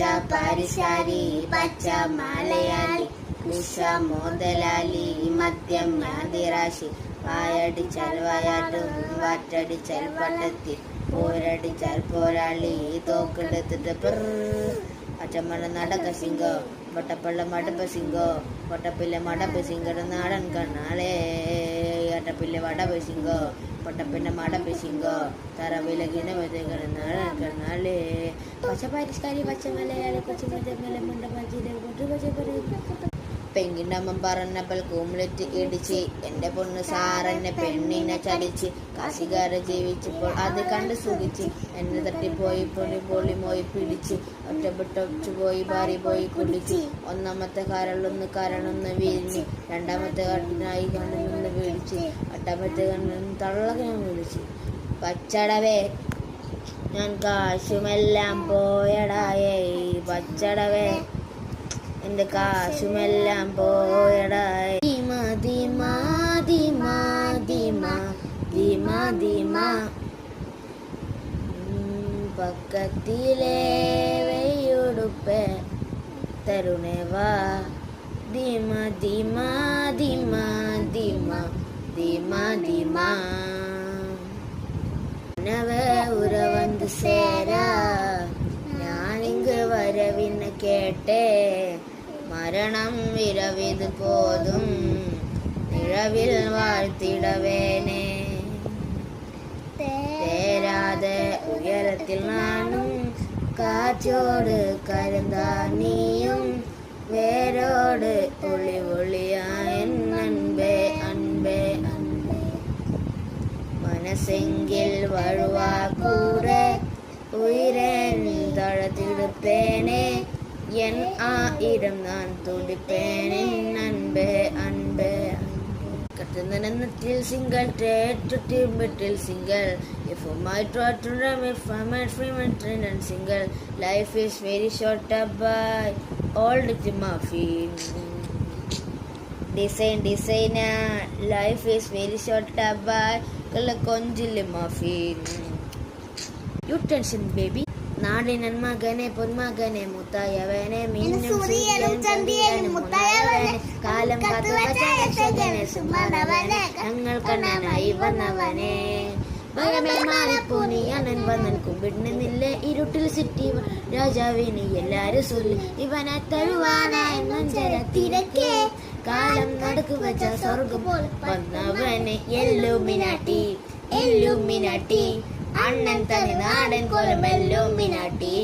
പച്ച പരിശാരി പച്ച മലയാളി നിശ മോതലാലി മദ്യം ആദിരാശി വായടിച്ചാൽ വായാട്ടും വാറ്റടിച്ചാൽ പട്ടത്തി പോരടിച്ചാൽ പോരാളി തോക്കെടുത്തിട്ട് അച്ചമ്മണ നടക്ക സിംഗോ വട്ടപ്പള്ള മടപ്പ് സിംഗോ വട്ടപ്പില്ല മടപ്പ് സിംഗയുടെ നാടൻ കണ്ണാളേ അട്ടപ്പില്ല വടപ്പ് സിംഗോ പൊട്ടപ്പിന്റെ മടപ്പ് സിംഗോ തറവിലകിന നാടൻ കണ്ണാളേ പച്ച പരിഷ്കാരി പച്ച മലയാളി കൊച്ചു മണ്ട പെങ്കിൻ്റെ അമ്മ പറഞ്ഞപ്പോൾ കൂമ്പിളിറ്റ് ഇടിച്ച് എൻ്റെ പൊണ്ണ് സാറെന്നെ പെണ്ണിനെ ചതിച്ച് കാശികാരെ ജീവിച്ചപ്പോൾ അത് കണ്ട് സുഖിച്ച് എന്നെ തട്ടിപ്പോയി പൊളി മോയി പിടിച്ച് ഒറ്റപ്പെട്ടൊച്ചു പോയി ഭാര്യ പോയി കുടിച്ച് ഒന്നാമത്തെ കരളൊന്ന് വിരിഞ്ഞ് രണ്ടാമത്തെ കണ്ണിനായി കണ്ണിൽ വിളിച്ച് എട്ടാമത്തെ കണ്ണിൽ തള്ളകൻ വിളിച്ച് പച്ചടവേ ഞാൻ കാശുമെല്ലാം പോയടായേ പച്ചടവേ എന്റെ കാശുമെല്ലാം പോയടായി പക്കത്തിലെ വെയ്യുടുപ്പ് തരുണേ വാ ധീമ ധീമ ധീമ ധീമ ധീമ ധീമ உற வந்து சேர நான் இங்கு வரவின்னு கேட்டே மரணம் இரவிது போதும் நிழவில் வாழ்த்திடவேனே தேராத உயரத்தில் நானும் காற்றோடு கருந்தா நீயும் வேரோடு ஒளி ஒளியா என் அன்பே அன்பே அன்பே மனசெங்கில் வழுவா கூட உயிரேன் தளத்திருப்பேனே என் ஆயிரம் நான் துடிப்பேன் அன்பே அன்பே கட்டுந்தனத்தில் சிங்கள் டேட்டில் single if I try to run if I'm at free and single life is very short by all the muffin designer life is very short by kala konjil muffin you tension baby നാടിനൻ മകനെ പൊന്മകനെ മുത്തായവനെ മിന്നും സൂര്യനും ചന്ദ്രനും മുത്തായവനെ കാലം കാത്തു വച്ചനെ സുമനവനെ ഞങ്ങൾ കണ്ണനായി വന്നവനെ ഭയമേ മാറിപ്പോനി അനൻ വന്നൻ കുമ്പിടുന്നില്ലേ ഇരുട്ടിൽ city രാജാവിന് എല്ലാരും ചൊല്ലി ഇവനെ തഴുവാനായി നഞ്ചര തിരക്കേ കാലം നടക്കു വച്ച സ്വർഗം വന്നവനെ എല്ലുമിനാട്ടി എല്ലുമിനാട്ടി അണ്ണൻ തനി നാടൻ കോലം എല്ലുമിനാട്ടി